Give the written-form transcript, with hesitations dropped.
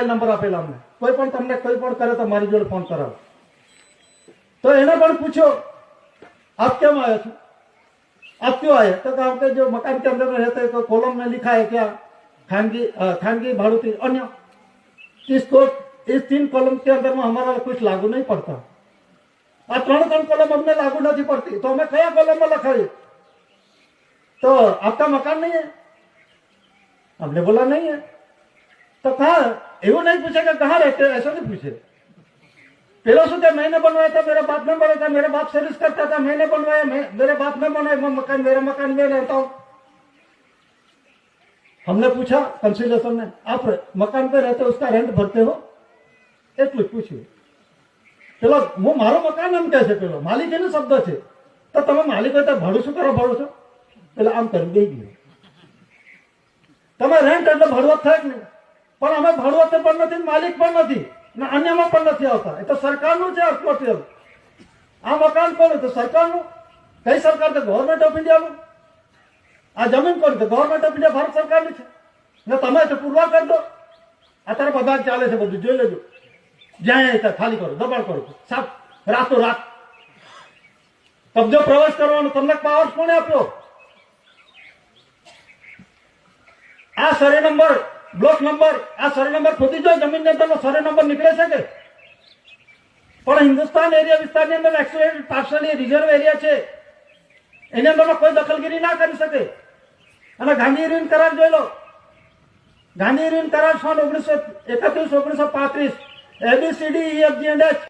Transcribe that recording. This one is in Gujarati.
નંબર આપેલા અમને, કોઈ પણ તમને કોઈ પણ કરે તો મારી જોડે ફોન કરાવો. તો એને પણ પૂછ્યો आप क्यों आए थे, आप क्यों आए? तो कहा कि जो मकान के अंदर में रहते हैं तो कॉलम में लिखा है क्या खानगी भाड़ूती अन्य, इसको इस 3 कॉलम के अंदर में हमारा कुछ लागू नहीं पड़ता. आ 3 कॉलम हमने लागू नहीं पड़ती तो हमें क्या कॉलम में लखाई? तो आपका मकान नहीं है? हमने बोला नहीं है. तो कहा एवं नहीं पूछेगा कहाँ रहते, ऐसा नहीं पूछे. पहला सोचा मैंने बनवाया था, मेरे बाप ने बनाया था, मेरे बाप सर्विस करता था, मैंने बनवाया, मेरे बाप ने बनाया मकान, मेरा मकान में रहता हूं. हमने पूछा कंसिलेशन में, आप मकान पे रहते हो उसका रेंट भरते हो? એટલું પૂછ્યું. પેલો હું મારો મકાન એમ કહે છે, પેલો માલિક એનો શબ્દ છે. તો તમે માલિક હોય તો ભાડું શું કરો ભાડું છો? એટલે આમ કરી દઈ ગયો. તમે રેન્ટ એટલે ભાડુઆત થાય જ નહીં, પણ અમે ભાડુઆત પણ નથી, માલિક પણ નથી ને અન્યમાં પણ નથી આવતા. એ તો સરકારનું છે હોસ્પિટલ. આ મકાન કોણ? તો સરકારનું. કઈ સરકાર? તો ગવર્મેન્ટ ઓફ ઇન્ડિયાનું. આ જમીન કોણ? તો ગવર્મેન્ટ ઓફ ઇન્ડિયા, ભારત સરકારની છે ને. તમે તો પૂરવા કરી દો. અત્યારે બધા ચાલે છે, બધું જોઈ લેજો. જ્યાં ત્યાં ખાલી કરો, દબાણ કરો, સાફ રાતો રાત કબજો પ્રવેશ કરવાનો તમને પાવર કોણે આપ્યો? આ સર્વે નંબર, બ્લોક નંબર, આ સર્વે નંબર ખોદી જો જમીન ની અંદર સર્વે નંબર નીકળે છે કે? પણ હિન્દુસ્તાન એરિયા વિસ્તારની અંદર એક્સક્લુઝિવ પાર્સલી રિઝર્વ એરિયા છે, એની અંદર કોઈ દખલગીરી ના કરી શકે. અને ગાંધી ઋણ કરાર જોઈ લો. ગાંધી ઋણ કરાર સન 1931 1935 ABCDEFGH